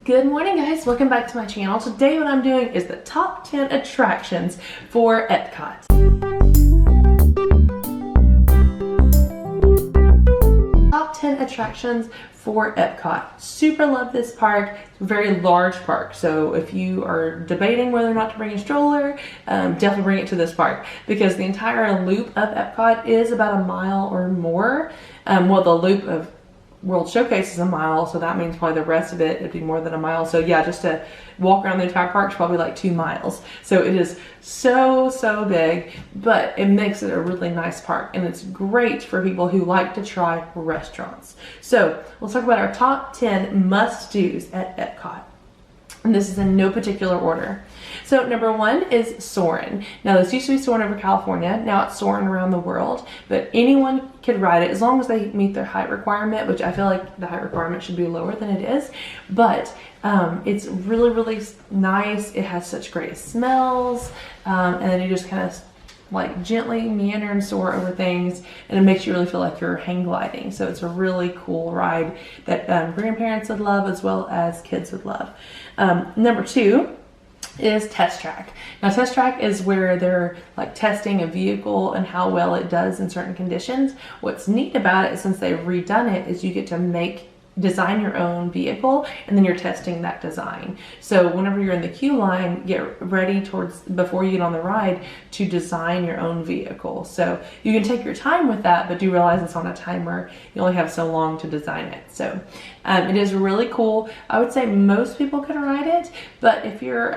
Good morning, guys. Welcome back to my channel. Today what I'm doing is the top 10 attractions for Epcot. Top 10 attractions for Epcot. Super love this park. It's a very large park, so if you are debating whether or not to bring a stroller, definitely bring it to this park because the entire loop of Epcot is about a mile or more. Well, the loop of World Showcase is a mile, so that means probably the rest of it would be more than a mile. So yeah, just to walk around the entire park is probably like 2 miles. So it is so big, but it makes it a really nice park, and it's great for people who like to try restaurants. So let's talk about our top 10 must-dos at Epcot. And this is in no particular order. So number 1 is Soarin'. Now this used to be Soarin' over California. Now it's Soarin' around the world, but anyone could ride it as long as they meet their height requirement, which I feel like the height requirement should be lower than it is. But it's really nice. It has such great smells, and then you just kind of like gently meander and soar over things, and it makes you really feel like you're hang gliding. So it's a really cool ride that grandparents would love as well as kids would love. Number 2 is Test Track. Now Test Track is where they're like testing a vehicle and how well it does in certain conditions. What's neat about it, since they've redone it, is you get to design your own vehicle, and then you're testing that design. So whenever you're in the queue line, get ready before you get on the ride to design your own vehicle. So you can take your time with that, but do realize it's on a timer. You only have so long to design it. So it is really cool. I would say most people can ride it, but if you're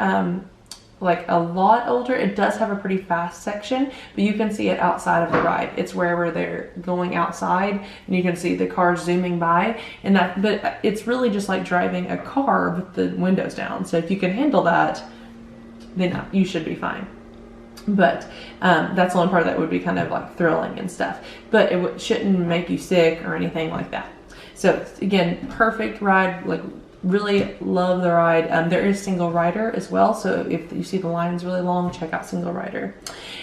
like a lot older, it does have a pretty fast section, but you can see it outside of the ride. It's wherever they're going outside, and you can see the cars zooming by, but it's really just like driving a car with the windows down. So if you can handle that, then you should be fine. But that's the only part that would be kind of like thrilling and stuff, but it shouldn't make you sick or anything like that. So again, perfect ride, like really love the ride. There is single rider as well, so if you see the lines really long, check out single rider.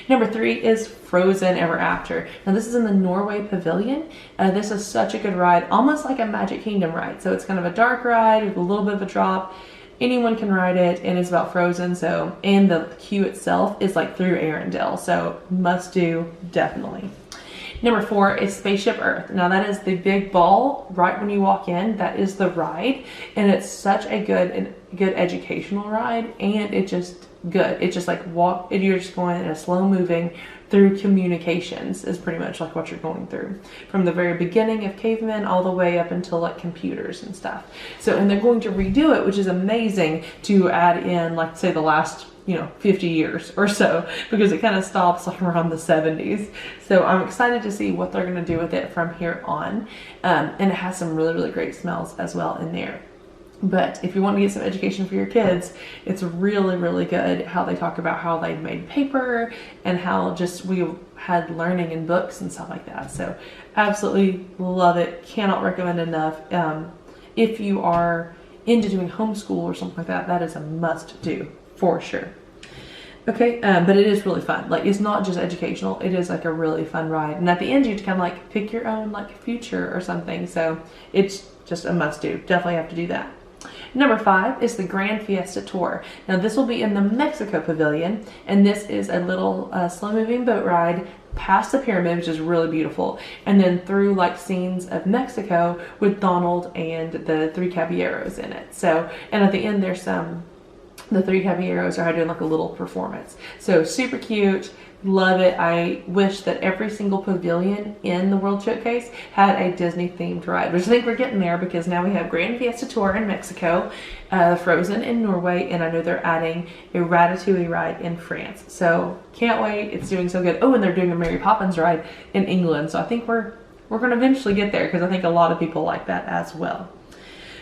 Number 3 is Frozen Ever After. Now this is in the Norway Pavilion. This is such a good ride, almost like a Magic Kingdom ride. So it's kind of a dark ride with a little bit of a drop. Anyone can ride it, and it's about Frozen. So, and the queue itself is like through Arendelle, so must do, definitely. Number 4 is Spaceship Earth. Now that is the big ball right when you walk in. That is the ride, and it's such a good educational ride, and it's just good. It's just like you're just going in a slow moving through communications is pretty much like what you're going through from the very beginning of cavemen all the way up until like computers and stuff. So, and they're going to redo it, which is amazing, to add in like say the last 50 years or so, because it kind of stops like around the 70s. So I'm excited to see what they're going to do with it from here on. And it has some really great smells as well in there. But if you want to get some education for your kids, it's really good how they talk about how they made paper and how just we had learning in books and stuff like that. So absolutely love it. Cannot recommend enough. If you are into doing homeschool or something like that, that is a must do for sure. Okay, but it is really fun. Like, it's not just educational, it is like a really fun ride. And at the end, you kind of like pick your own like future or something. So it's just a must do. Definitely have to do that. Number 5 is the Grand Fiesta Tour. Now this will be in the Mexico Pavilion, and this is a little slow moving boat ride past the pyramid, which is really beautiful, and then through like scenes of Mexico with Donald and the 3 Caballeros in it. So, and at the end there's the 3 Caballeros are doing like a little performance. So super cute. Love it. I wish that every single pavilion in the World Showcase had a Disney themed ride, which I think we're getting there because now we have Grand Fiesta Tour in Mexico, Frozen in Norway, and I know they're adding a Ratatouille ride in France. So can't wait. It's doing so good. Oh, and they're doing a Mary Poppins ride in England. So I think we're going to eventually get there because I think a lot of people like that as well.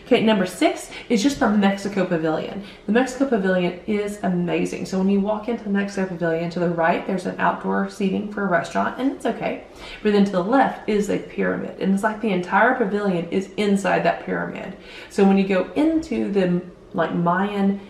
Okay, number 6 is just the Mexico Pavilion. The Mexico Pavilion is amazing. So when you walk into the Mexico Pavilion, to the right, there's an outdoor seating for a restaurant, and it's okay. But then to the left is a pyramid, and it's like the entire pavilion is inside that pyramid. So when you go into the like Mayan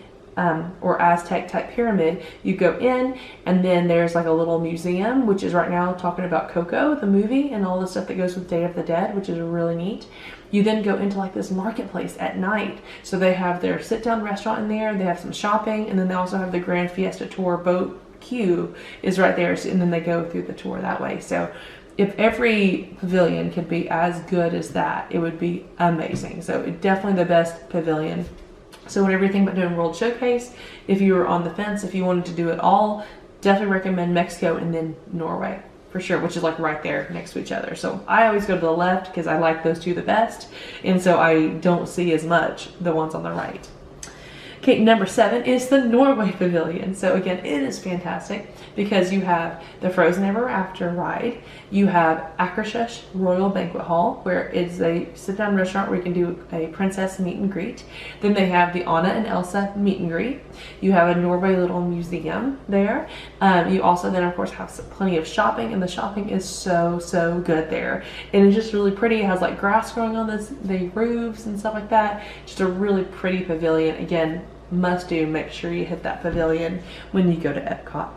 or Aztec type pyramid. You go in, and then there's like a little museum, which is right now talking about Coco, the movie, and all the stuff that goes with Day of the Dead, which is really neat. You then go into like this marketplace at night. So they have their sit-down restaurant in there, they have some shopping, and then they also have the Grand Fiesta Tour boat queue is right there, and then they go through the tour that way. So if every pavilion could be as good as that, it would be amazing. So definitely the best pavilion. So whenever you think about doing World Showcase, if you were on the fence, if you wanted to do it all, definitely recommend Mexico and then Norway for sure, which is like right there next to each other. So I always go to the left because I like those two the best, and so I don't see as much the ones on the right. Okay, number 7 is the Norway Pavilion. So again, it is fantastic because you have the Frozen Ever After ride. You have Akershus Royal Banquet Hall, where it's a sit-down restaurant where you can do a princess meet and greet. Then they have the Anna and Elsa meet and greet. You have a Norway little museum there. You also then, of course, have plenty of shopping, and the shopping is so good there. And it's just really pretty. It has like grass growing on the roofs and stuff like that. Just a really pretty pavilion. Again, must do. Make sure you hit that pavilion when you go to Epcot.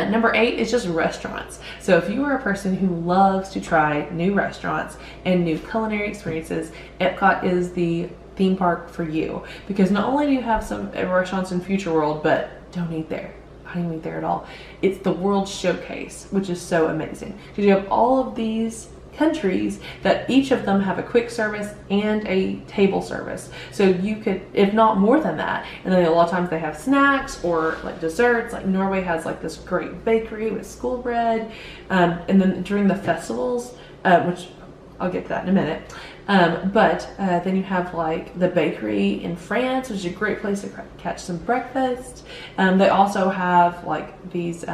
Number 8 is just restaurants. So if you are a person who loves to try new restaurants and new culinary experiences, Epcot is the theme park for you, because not only do you have some restaurants in Future World, but don't eat there. I don't even eat there at all. It's the World Showcase, which is so amazing because you have all of these countries that each of them have a quick service and a table service. So you could, if not more than that, and then a lot of times they have snacks or like desserts. Like Norway has like this great bakery with school bread, and then during the festivals, which I'll get to that in a minute, but then you have like the bakery in France, which is a great place to catch some breakfast. They also have like these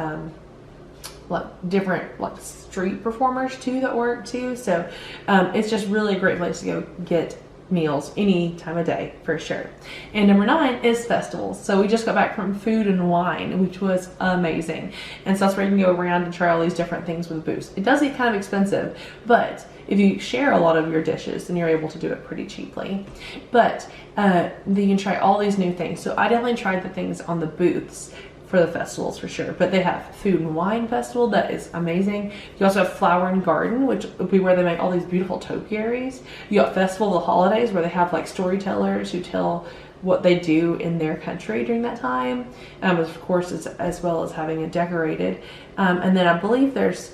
like different like street performers too that work too. So it's just really a great place to go get meals any time of day for sure. And number 9 is festivals. So we just got back from Food and Wine, which was amazing. And so that's where you can go around and try all these different things with booths. It does get kind of expensive, but if you share a lot of your dishes, then you're able to do it pretty cheaply. But you can try all these new things. So I definitely tried the things on the booths for the festivals for sure. But they have Food and Wine Festival that is amazing. You also have Flower and Garden, which would be where they make all these beautiful topiaries. You got Festival of the Holidays, where they have like storytellers who tell what they do in their country during that time, of course, as well as having it decorated. And then I believe there's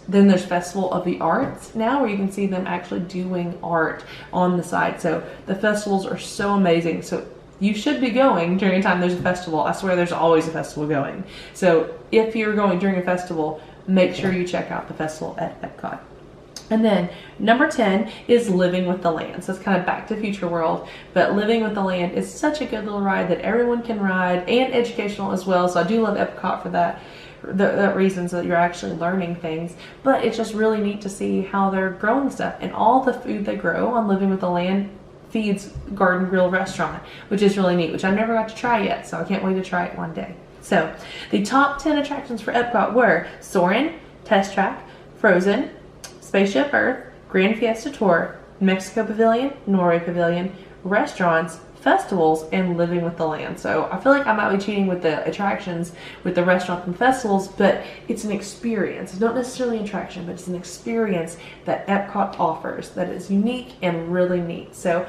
Festival of the Arts now, where you can see them actually doing art on the side. So the festivals are so amazing. So you should be going during a time there's a festival. I swear there's always a festival going. So if you're going during a festival, make sure you check out the festival at Epcot. And then number 10 is Living with the Land. So it's kind of back to Future World, but Living with the Land is such a good little ride that everyone can ride, and educational as well. So I do love Epcot for that reason, so that you're actually learning things. But it's just really neat to see how they're growing stuff, and all the food they grow on Living with the Land feeds Garden Grill Restaurant, which is really neat, which I've never got to try yet, so I can't wait to try it one day. So the top 10 attractions for Epcot were Soarin', Test Track, Frozen, Spaceship Earth, Grand Fiesta Tour, Mexico Pavilion, Norway Pavilion, restaurants, festivals, and Living with the Land. So I feel like I might be cheating with the attractions with the restaurants and festivals, but it's an experience. It's not necessarily an attraction, but it's an experience that Epcot offers that is unique and really neat. So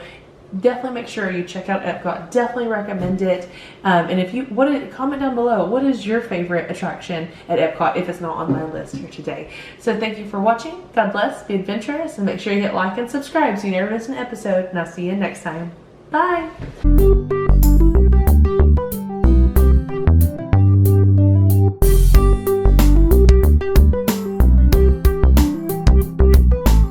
definitely make sure you check out Epcot. Definitely recommend it. And if you comment down below, what is your favorite attraction at Epcot if it's not on my list here today. So thank you for watching. God bless, be adventurous, and make sure you hit like and subscribe so you never miss an episode, and I'll see you next time. Bye.